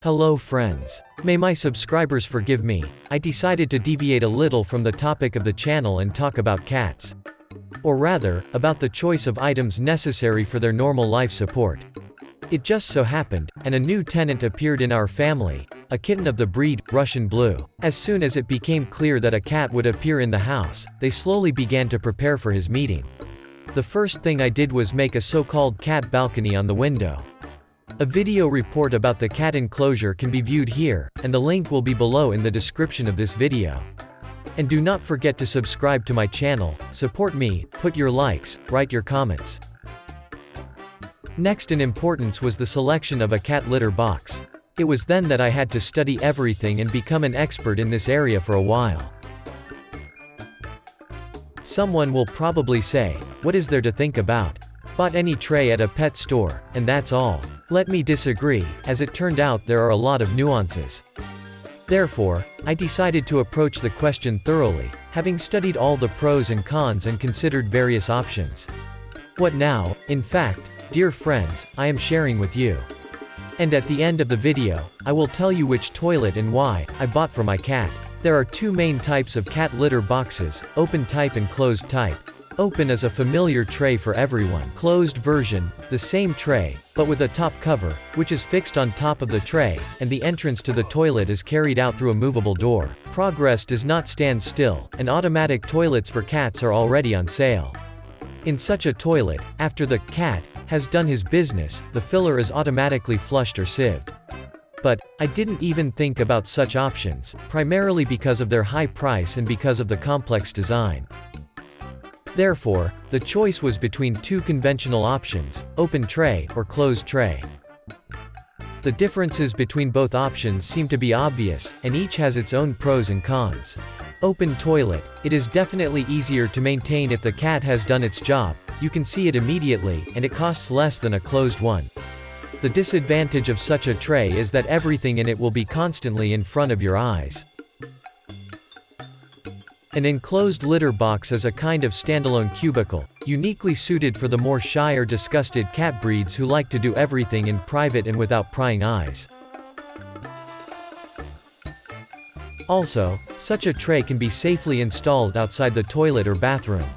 Hello friends. May my subscribers forgive me, I decided to deviate a little from the topic of the channel and talk about cats. Or rather, about the choice of items necessary for their normal life support. It just so happened, and a new tenant appeared in our family, a kitten of the breed, Russian Blue. As soon as it became clear that a cat would appear in the house, they slowly began to prepare for his meeting. The first thing I did was make a so-called cat balcony on the window. A video report about the cat enclosure can be viewed here, and the link will be below in the description of this video. And do not forget to subscribe to my channel, support me, put your likes, write your comments. Next in importance was the selection of a cat litter box. It was then that I had to study everything and become an expert in this area for a while. Someone will probably say, what is there to think about? Bought any tray at a pet store, and that's all. Let me disagree, as it turned out there are a lot of nuances. Therefore, I decided to approach the question thoroughly, having studied all the pros and cons and considered various options. What now, in fact, dear friends, I am sharing with you. And at the end of the video, I will tell you which toilet and why I bought for my cat. There are two main types of cat litter boxes, open type and closed type. Open is a familiar tray for everyone. Closed version, the same tray, but with a top cover, which is fixed on top of the tray, and the entrance to the toilet is carried out through a movable door. Progress does not stand still, and automatic toilets for cats are already on sale. In such a toilet, after the cat has done his business, the filler is automatically flushed or sieved. But I didn't even think about such options, primarily because of their high price and because of the complex design. Therefore, the choice was between two conventional options, open tray or closed tray. The differences between both options seem to be obvious, and each has its own pros and cons. Open toilet, it is definitely easier to maintain if the cat has done its job, you can see it immediately, and it costs less than a closed one. The disadvantage of such a tray is that everything in it will be constantly in front of your eyes. An enclosed litter box is a kind of standalone cubicle, uniquely suited for the more shy or disgusted cat breeds who like to do everything in private and without prying eyes. Also, such a tray can be safely installed outside the toilet or bathroom.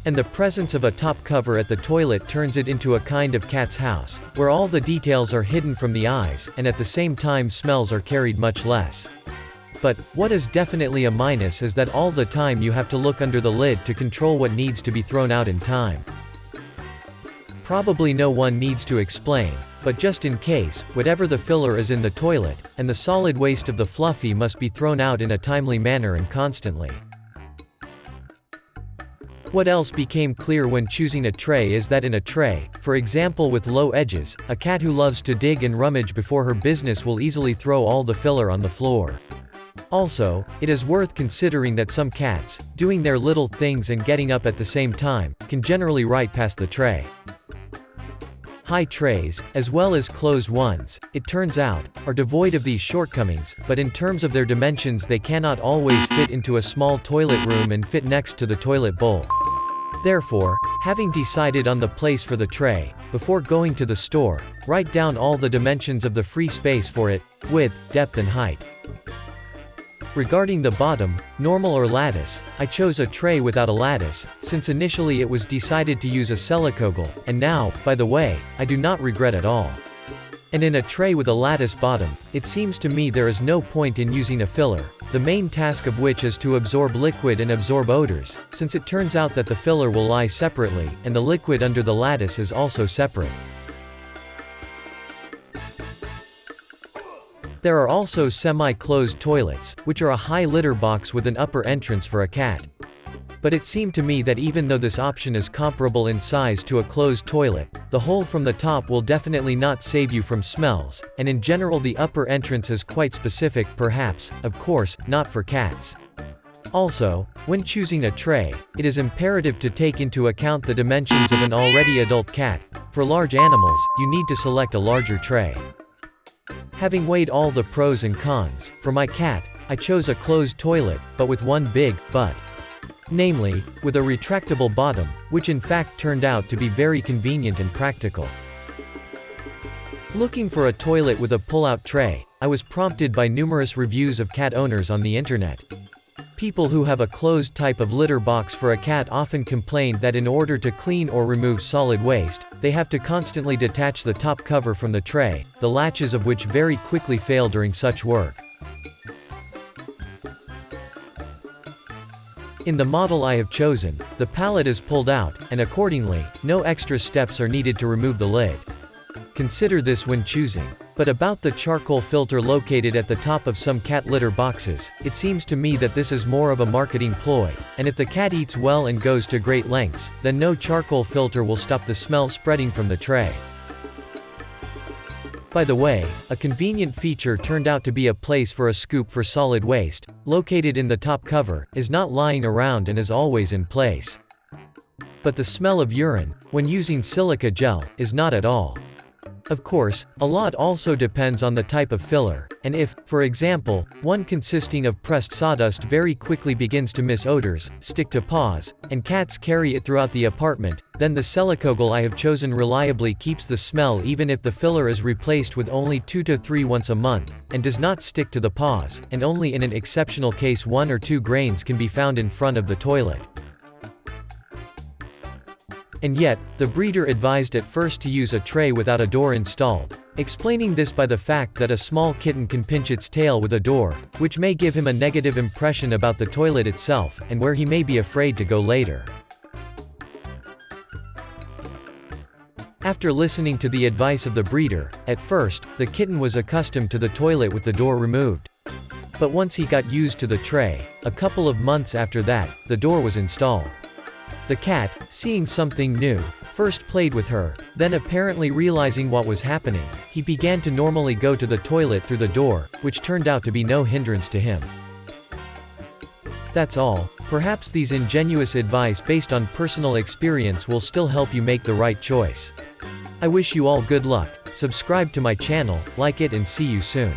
And the presence of a top cover at the toilet turns it into a kind of cat's house, where all the details are hidden from the eyes, and at the same time smells are carried much less. But, what is definitely a minus is that all the time you have to look under the lid to control what needs to be thrown out in time. Probably no one needs to explain, but just in case, whatever the filler is in the toilet, and the solid waste of the fluffy must be thrown out in a timely manner and constantly. What else became clear when choosing a tray is that in a tray, for example with low edges, a cat who loves to dig and rummage before her business will easily throw all the filler on the floor. Also, it is worth considering that some cats, doing their little things and getting up at the same time, can generally right past the tray. High trays, as well as closed ones, it turns out, are devoid of these shortcomings, but in terms of their dimensions they cannot always fit into a small toilet room and fit next to the toilet bowl. Therefore, having decided on the place for the tray, before going to the store, write down all the dimensions of the free space for it, width, depth and height. Regarding the bottom, normal or lattice, I chose a tray without a lattice, since initially it was decided to use a silicogel, and now, by the way, I do not regret at all. And in a tray with a lattice bottom, it seems to me there is no point in using a filler, the main task of which is to absorb liquid and absorb odors, since it turns out that the filler will lie separately, and the liquid under the lattice is also separate. There are also semi-closed toilets, which are a high litter box with an upper entrance for a cat. But it seemed to me that even though this option is comparable in size to a closed toilet, the hole from the top will definitely not save you from smells, and in general the upper entrance is quite specific, perhaps, of course, not for cats. Also, when choosing a tray, it is imperative to take into account the dimensions of an already adult cat. For large animals, you need to select a larger tray. Having weighed all the pros and cons, for my cat, I chose a closed toilet, but with one big but. Namely, with a retractable bottom, which in fact turned out to be very convenient and practical. Looking for a toilet with a pull-out tray, I was prompted by numerous reviews of cat owners on the internet. People who have a closed type of litter box for a cat often complain that in order to clean or remove solid waste, they have to constantly detach the top cover from the tray, the latches of which very quickly fail during such work. In the model I have chosen, the pallet is pulled out, and accordingly, no extra steps are needed to remove the lid. Consider this when choosing. But about the charcoal filter located at the top of some cat litter boxes, it seems to me that this is more of a marketing ploy, and if the cat eats well and goes to great lengths, then no charcoal filter will stop the smell spreading from the tray. By the way, a convenient feature turned out to be a place for a scoop for solid waste, located in the top cover, is not lying around and is always in place. But the smell of urine, when using silica gel, is not at all. Of course, a lot also depends on the type of filler, and if, for example, one consisting of pressed sawdust very quickly begins to miss odors, stick to paws, and cats carry it throughout the apartment, then the Silicogle I have chosen reliably keeps the smell even if the filler is replaced with only 2 to 3 once a month, and does not stick to the paws, and only in an exceptional case 1 or 2 grains can be found in front of the toilet. And yet, the breeder advised at first to use a tray without a door installed, explaining this by the fact that a small kitten can pinch its tail with a door, which may give him a negative impression about the toilet itself, and where he may be afraid to go later. After listening to the advice of the breeder, at first, the kitten was accustomed to the toilet with the door removed. But once he got used to the tray, a couple of months after that, the door was installed. The cat, seeing something new, first played with her, then apparently realizing what was happening, he began to normally go to the toilet through the door, which turned out to be no hindrance to him. That's all. Perhaps these ingenuous advice based on personal experience will still help you make the right choice. I wish you all good luck. Subscribe to my channel, like it, and see you soon.